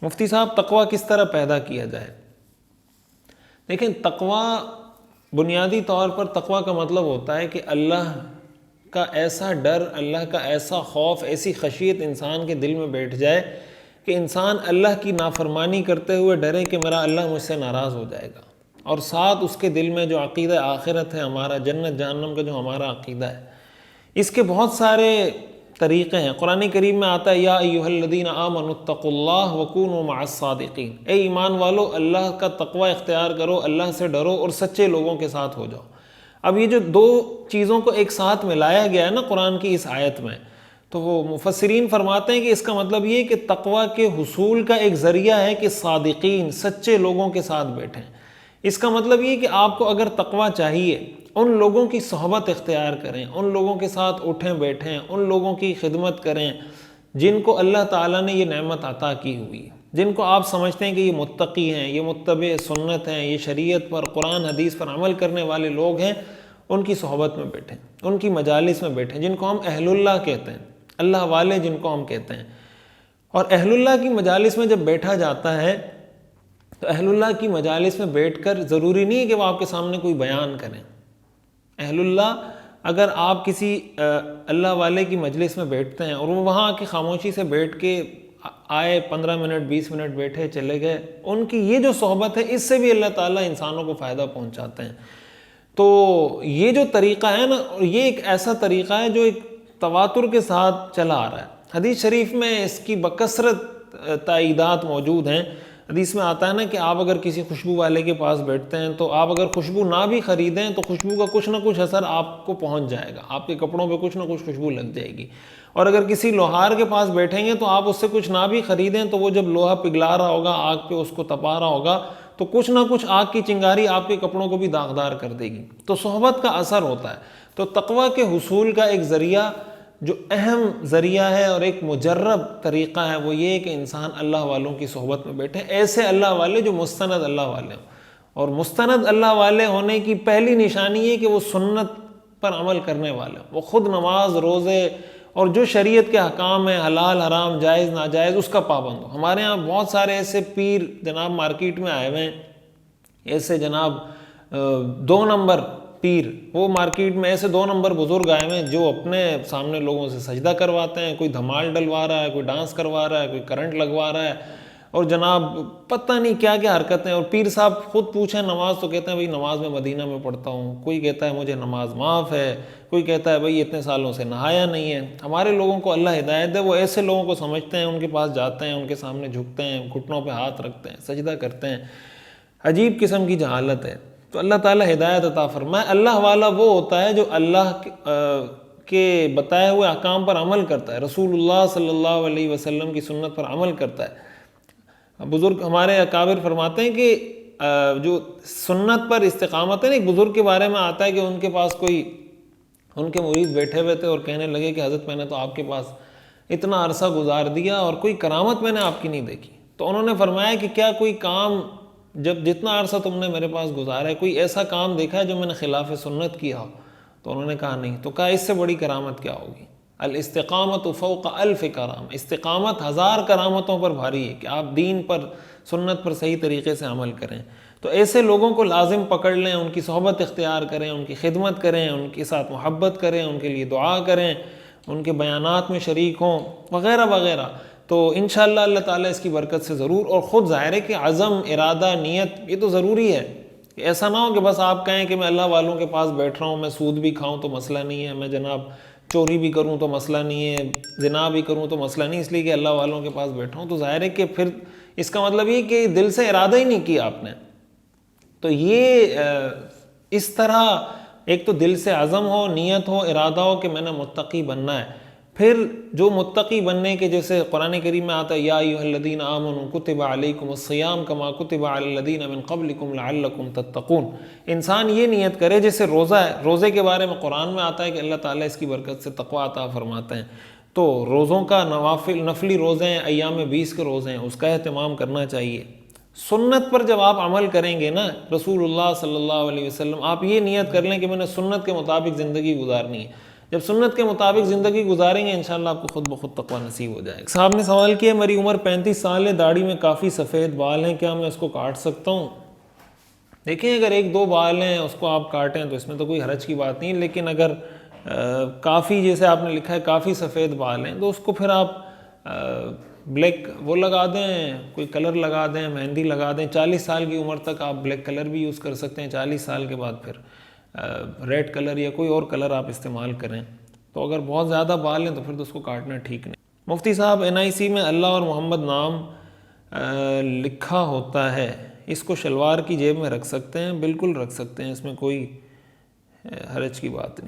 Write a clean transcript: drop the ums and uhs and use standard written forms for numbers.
مفتی صاحب تقویٰ کس طرح پیدا کیا جائے؟ دیکھیں تقویٰ بنیادی طور پر تقویٰ کا مطلب ہوتا ہے کہ اللہ کا ایسا ڈر، اللہ کا ایسا خوف، ایسی خشیت انسان کے دل میں بیٹھ جائے کہ انسان اللہ کی نافرمانی کرتے ہوئے ڈرے کہ میرا اللہ مجھ سے ناراض ہو جائے گا، اور ساتھ اس کے دل میں جو عقیدہ آخرت ہے ہمارا، جنت جہنم کا جو ہمارا عقیدہ ہے، اس کے بہت سارے طریقے ہیں۔ قرآن کریم میں آتا ہے یا ایھا الذین آمنوا اتقوا اللہ وکونوا مع الصادقین، اے ایمان والو اللہ کا تقوی اختیار کرو، اللہ سے ڈرو اور سچے لوگوں کے ساتھ ہو جاؤ۔ اب یہ جو دو چیزوں کو ایک ساتھ ملایا گیا ہے نا قرآن کی اس آیت میں، تو وہ مفسرین فرماتے ہیں کہ اس کا مطلب یہ ہے کہ تقوی کے حصول کا ایک ذریعہ ہے کہ صادقین، سچے لوگوں کے ساتھ بیٹھیں۔ اس کا مطلب یہ کہ آپ کو اگر تقوی چاہیے، ان لوگوں کی صحبت اختیار کریں، ان لوگوں کے ساتھ اٹھیں بیٹھیں، ان لوگوں کی خدمت کریں جن کو اللہ تعالیٰ نے یہ نعمت عطا کی ہوئی ہے، جن کو آپ سمجھتے ہیں کہ یہ متقی ہیں، یہ متبع سنت ہیں، یہ شریعت پر، قرآن حدیث پر عمل کرنے والے لوگ ہیں، ان کی صحبت میں بیٹھیں، ان کی مجالس میں بیٹھیں، جن کو ہم اہل اللہ کہتے ہیں، اللہ والے جن کو ہم کہتے ہیں۔ اور اہل اللہ کی مجالس میں جب بیٹھا جاتا ہے تو اہل اللہ کی مجالس میں بیٹھ کر ضروری نہیں ہے کہ وہ آپ کے سامنے کوئی بیان کریں۔ اہل اللہ اگر آپ کسی اللہ والے کی مجلس میں بیٹھتے ہیں اور وہ وہاں آ کے خاموشی سے بیٹھ کے آئے، 15 منٹ 20 منٹ بیٹھے چلے گئے، ان کی یہ جو صحبت ہے اس سے بھی اللہ تعالیٰ انسانوں کو فائدہ پہنچاتے ہیں۔ تو یہ جو طریقہ ہے نا، یہ ایک ایسا طریقہ ہے جو ایک تواتر کے ساتھ چلا آ رہا ہے۔ حدیث شریف میں اس کی بکثرت تائیدات موجود ہیں۔ حدیث میں آتا ہے نا کہ آپ اگر کسی خوشبو والے کے پاس بیٹھتے ہیں تو آپ اگر خوشبو نہ بھی خریدیں تو خوشبو کا کچھ نہ کچھ اثر آپ کو پہنچ جائے گا، آپ کے کپڑوں پہ کچھ نہ کچھ خوشبو لگ جائے گی۔ اور اگر کسی لوہار کے پاس بیٹھیں گے تو آپ اس سے کچھ نہ بھی خریدیں تو وہ جب لوہا پگھلا رہا ہوگا، آگ پہ اس کو تپا رہا ہوگا، تو کچھ نہ کچھ آگ کی چنگاری آپ کے کپڑوں کو بھی داغدار کر دے گی۔ تو صحبت کا اثر ہوتا ہے۔ تو تقوی کے حصول کا ایک ذریعہ، جو اہم ذریعہ ہے اور ایک مجرب طریقہ ہے، وہ یہ ہے کہ انسان اللہ والوں کی صحبت میں بیٹھے، ایسے اللہ والے جو مستند اللہ والے ہوں۔ اور مستند اللہ والے ہونے کی پہلی نشانی یہ کہ وہ سنت پر عمل کرنے والے ہوں، وہ خود نماز، روزے اور جو شریعت کے احکام ہیں، حلال حرام، جائز ناجائز، اس کا پابند ہو۔ ہمارے ہاں بہت سارے ایسے پیر جناب مارکیٹ میں آئے ہوئے ہیں، ایسے جناب 2 نمبر پیر، وہ مارکیٹ میں ایسے 2 نمبر بزرگ آئے ہوئے ہیں جو اپنے سامنے لوگوں سے سجدہ کرواتے ہیں، کوئی دھمال ڈلوا رہا ہے، کوئی ڈانس کروا رہا ہے، کوئی کرنٹ لگوا رہا ہے، اور جناب پتہ نہیں کیا کیا حرکتیں۔ اور پیر صاحب خود پوچھیں نماز تو کہتے ہیں بھائی نماز میں مدینہ میں پڑھتا ہوں، کوئی کہتا ہے مجھے نماز معاف ہے، کوئی کہتا ہے بھائی اتنے سالوں سے نہایا نہیں ہے۔ ہمارے لوگوں کو اللہ ہدایت دے، وہ ایسے لوگوں کو سمجھتے ہیں، ان کے پاس جاتے ہیں، ان کے سامنے جھکتے ہیں، گھٹنوں پہ ہاتھ رکھتے ہیں، سجدہ کرتے ہیں۔ عجیب قسم کی جہالت ہے۔ تو اللہ تعالیٰ ہدایت عطا فرمائے۔ اللہ والا وہ ہوتا ہے جو اللہ کے بتائے ہوئے احکام پر عمل کرتا ہے، رسول اللہ صلی اللہ علیہ وسلم کی سنت پر عمل کرتا ہے۔ بزرگ ہمارے اکابر فرماتے ہیں کہ جو سنت پر استقامت ہے نا، ایک بزرگ کے بارے میں آتا ہے کہ ان کے پاس کوئی ان کے مرید بیٹھے ہوئے تھے اور کہنے لگے کہ حضرت میں نے تو آپ کے پاس اتنا عرصہ گزار دیا اور کوئی کرامت میں نے آپ کی نہیں دیکھی۔ تو انہوں نے فرمایا کہ کیا کوئی کام، جب جتنا عرصہ تم نے میرے پاس گزارا ہے، کوئی ایسا کام دیکھا ہے جو میں نے خلاف سنت کیا ہو؟ تو انہوں نے کہا نہیں۔ تو کہا اس سے بڑی کرامت کیا ہوگی؟ الاستقامت فوق 1000 کرام، استقامت 1000 کرامتوں پر بھاری ہے کہ آپ دین پر، سنت پر صحیح طریقے سے عمل کریں۔ تو ایسے لوگوں کو لازم پکڑ لیں، ان کی صحبت اختیار کریں، ان کی خدمت کریں، ان کے ساتھ محبت کریں، ان کے لیے دعا کریں، ان کے بیانات میں شریک ہوں، وغیرہ وغیرہ۔ تو انشاءاللہ اللہ تعالیٰ اس کی برکت سے ضرور، اور خود ظاہر ہے کہ عزم، ارادہ، نیت یہ تو ضروری ہے کہ ایسا نہ ہو کہ بس آپ کہیں کہ میں اللہ والوں کے پاس بیٹھ رہا ہوں، میں سود بھی کھاؤں تو مسئلہ نہیں ہے، میں جناب چوری بھی کروں تو مسئلہ نہیں ہے، زنا بھی کروں تو مسئلہ نہیں، اس لیے کہ اللہ والوں کے پاس بیٹھا ہوں۔ تو ظاہر ہے کہ پھر اس کا مطلب یہ کہ دل سے ارادہ ہی نہیں کیا آپ نے۔ تو یہ اس طرح ایک تو دل سے عزم ہو، نیت ہو، ارادہ ہو کہ میں نے متقی بننا ہے۔ پھر جو متقی بننے کے، جیسے قرآن کریم میں آتا ہے یا ایھا الذین آمنوا کتب علیکم الصیام کما کتب علی الذین من قبلکم لعلکم تتقون۔ انسان یہ نیت کرے، جیسے روزہ ہے، روزے کے بارے میں قرآن میں آتا ہے کہ اللہ تعالیٰ اس کی برکت سے تقویٰ عطا فرماتے ہیں۔ تو روزوں کا نفلی روزے ہیں، ایام 20 کے روزے ہیں، اس کا اہتمام کرنا چاہیے۔ سنت پر جب آپ عمل کریں گے نا، رسول اللہ صلی اللہ علیہ وسلم، آپ یہ نیت کر لیں کہ میں نے سنت کے مطابق زندگی گزارنی ہے۔ جب سنت کے مطابق زندگی گزاریں گے انشاءاللہ آپ کو خود بخود تقوی نصیب ہو جائے گا۔ صاحب نے سوال کیا میری عمر 35 سال ہے، داڑھی میں کافی سفید بال ہیں، کیا میں اس کو کاٹ سکتا ہوں؟ دیکھیں اگر 1-2 بال ہیں اس کو آپ کاٹیں تو اس میں تو کوئی حرج کی بات نہیں، لیکن اگر کافی، جیسے آپ نے لکھا ہے کافی سفید بال ہیں، تو اس کو پھر آپ بلیک وہ لگا دیں، کوئی کلر لگا دیں، مہندی لگا دیں۔ 40 سال کی عمر تک آپ بلیک کلر بھی یوز کر سکتے ہیں، 40 سال کے بعد پھر ریڈ کلر یا کوئی اور کلر آپ استعمال کریں۔ تو اگر بہت زیادہ بال ہیں تو پھر تو اس کو کاٹنا ٹھیک نہیں۔ مفتی صاحب NIC میں اللہ اور محمد نام لکھا ہوتا ہے، اس کو شلوار کی جیب میں رکھ سکتے ہیں؟ بالکل رکھ سکتے ہیں، اس میں کوئی حرج کی بات نہیں۔